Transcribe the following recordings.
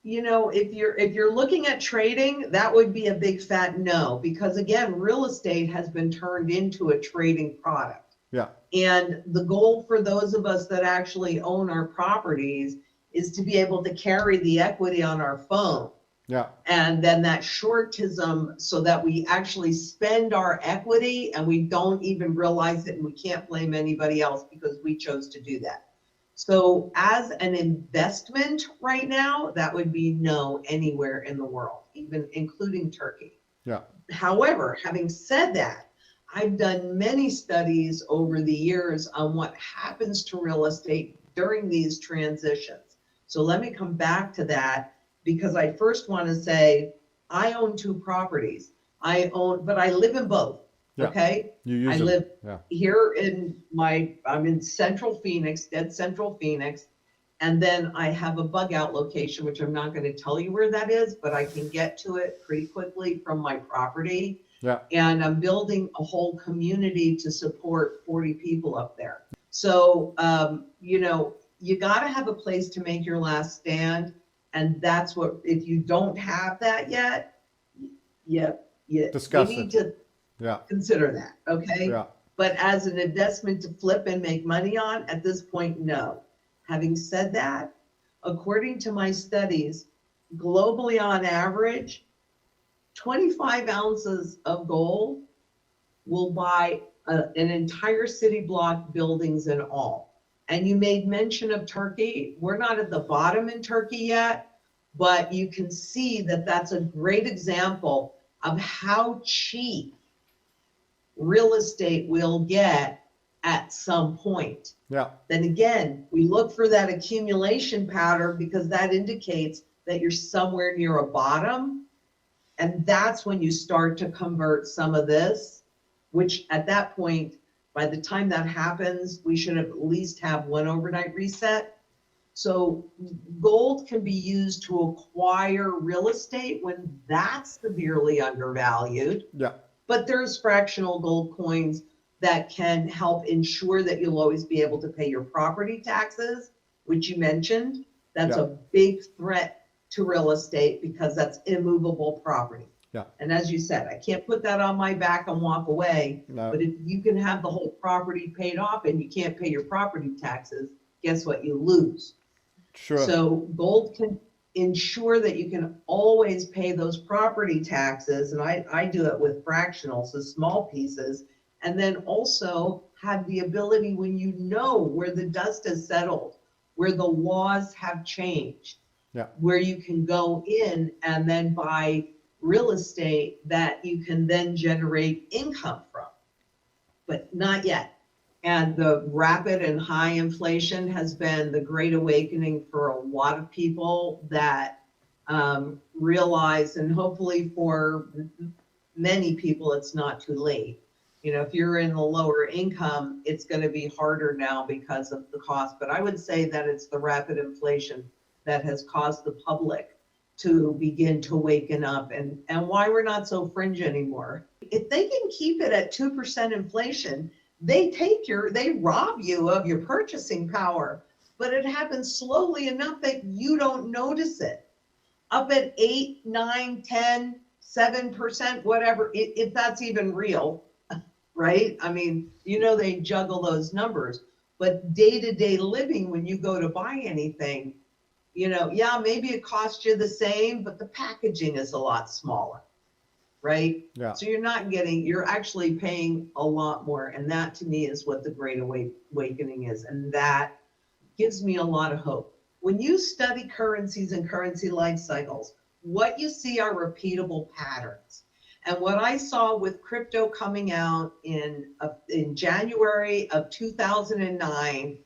if you're looking at trading, that would be a big fat no, because again, real estate has been turned into a trading product. Yeah. And the goal for those of us that actually own our properties is to be able to carry the equity on our phone. Yeah. And then that shortism, so that we actually spend our equity and we don't even realize it, and we can't blame anybody else because we chose to do that. So as an investment right now, that would be no anywhere in the world, even including Turkey. Yeah. However, having said that, I've done many studies over the years on what happens to real estate during these transitions. So let me come back to that, because I first want to say I own 2 properties. But I live in both. Yeah. Okay. You use I them. live Yeah. here I'm in central Phoenix, dead central Phoenix. And then I have a bug out location, which I'm not going to tell you where that is, but I can get to it pretty quickly from my property. Yeah. And I'm building a whole community to support 40 people up there. So, you got to have a place to make your last stand. And that's what, if you don't have that yet, you Discuss need it. to consider that. Okay. Yeah. But as an investment to flip and make money on, at this point, no. Having said that, according to my studies, globally on average, 25 ounces of gold will buy an entire city block, buildings and all. And you made mention of Turkey. We're not at the bottom in Turkey yet, but you can see that that's a great example of how cheap real estate will get at some point. Yeah. Then again, we look for that accumulation pattern, because that indicates that you're somewhere near a bottom. And that's when you start to convert some of this, which at that point, by the time that happens, we should at least have one overnight reset. So gold can be used to acquire real estate when that's severely undervalued. Yeah. But there's fractional gold coins that can help ensure that you'll always be able to pay your property taxes, which you mentioned. That's a big threat to real estate, because that's immovable property. Yeah. And as you said, I can't put that on my back and walk away. No. But if you can have the whole property paid off and you can't pay your property taxes, guess what? You lose. Sure. So gold can ensure that you can always pay those property taxes. And I do it with fractionals, so small pieces. And then also have the ability, when you know where the dust has settled, where the laws have changed, where you can go in and then buy real estate that you can then generate income from. But not yet. And the rapid and high inflation has been the great awakening for a lot of people that realize, and hopefully for many people, it's not too late. If you're in the lower income, it's going to be harder now because of the cost. But I would say that it's the rapid inflation that has caused the public to begin to waken up, and why we're not so fringe anymore. If they can keep it at 2% inflation, they rob you of your purchasing power, but it happens slowly enough that you don't notice it. Up at 8, 9, 10, 7%, whatever, if that's even real, right? I mean, they juggle those numbers, but day-to-day living, when you go to buy anything, maybe it costs you the same, but the packaging is a lot smaller. Right? Yeah. So you're actually paying a lot more. And that to me is what the Great Awakening is. And that gives me a lot of hope. When you study currencies and currency life cycles, what you see are repeatable patterns. And what I saw with crypto coming out in January of 2009, a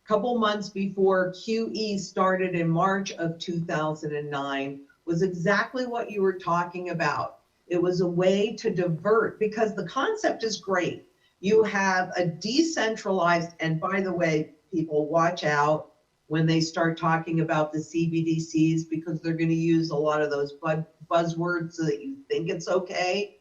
couple months before QE started in March of 2009, was exactly what you were talking about. It was a way to divert, because the concept is great. You have a decentralized, and by the way, people watch out when they start talking about the CBDCs, because they're going to use a lot of those buzzwords so that you think it's okay.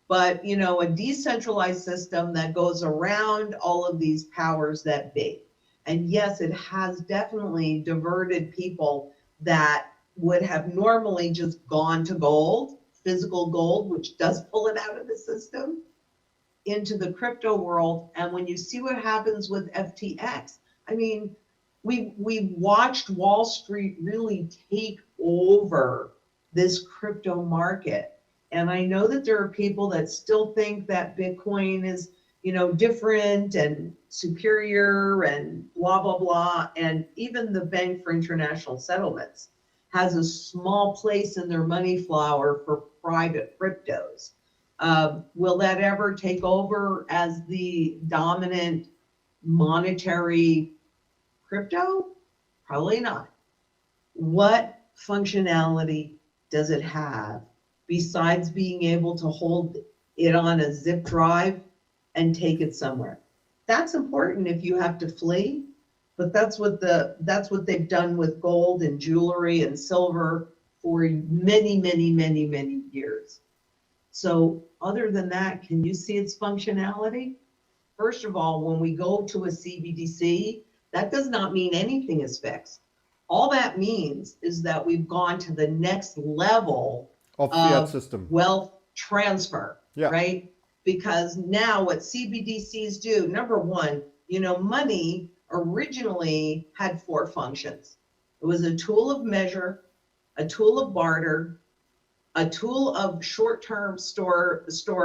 But, a decentralized system that goes around all of these powers that be. And yes, it has definitely diverted people that would have normally just gone to gold, physical gold, which does pull it out of the system, into the crypto world. And when you see what happens with FTX, I mean, we watched Wall Street really take over this crypto market. And I know that there are people that still think that Bitcoin is, different and superior and blah, blah, blah. And even the Bank for International Settlements has a small place in their money flower for private cryptos. Will that ever take over as the dominant monetary crypto? Probably not. What functionality does it have besides being able to hold it on a zip drive and take it somewhere? That's important if you have to flee, but that's what they've done with gold and jewelry and silver for many, many, many, many years. So other than that, can you see its functionality? First of all, when we go to a CBDC, that does not mean anything is fixed. All that means is that we've gone to the next level of fiat system wealth transfer, yeah. Right? Because now what CBDCs do, number one, money originally had 4 functions. It was a tool of measure, a tool of barter, a tool of short-term store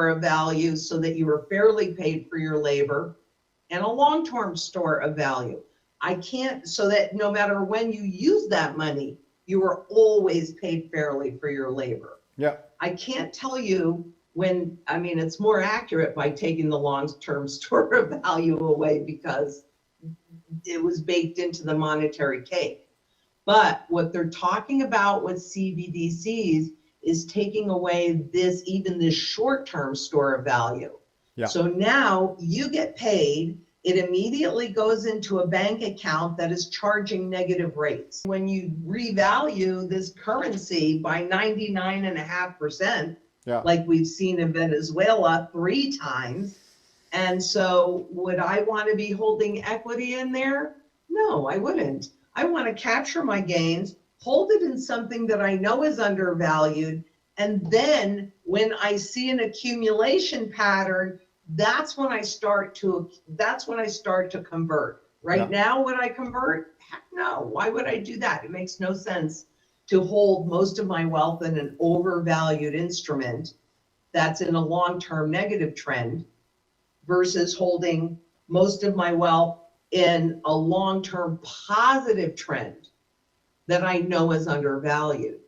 of value so that you were fairly paid for your labor, and a long-term store of value. So that no matter when you use that money, you were always paid fairly for your labor. Yeah. I can't tell you it's more accurate by taking the long-term store of value away because it was baked into the monetary cake. But what they're talking about with CBDCs is taking away this short-term store of value. Yeah. So now you get paid, it immediately goes into a bank account that is charging negative rates. When you revalue this currency by 99.5%, like we've seen in Venezuela 3 times, and so would I want to be holding equity in there? No, I wouldn't. I want to capture my gains, hold it in something that I know is undervalued, and then when I see an accumulation pattern, that's when I start to convert. Right now, would I convert? Heck no. Why would I do that? It makes no sense to hold most of my wealth in an overvalued instrument that's in a long-term negative trend versus holding most of my wealth in a long-term positive trend that I know is undervalued.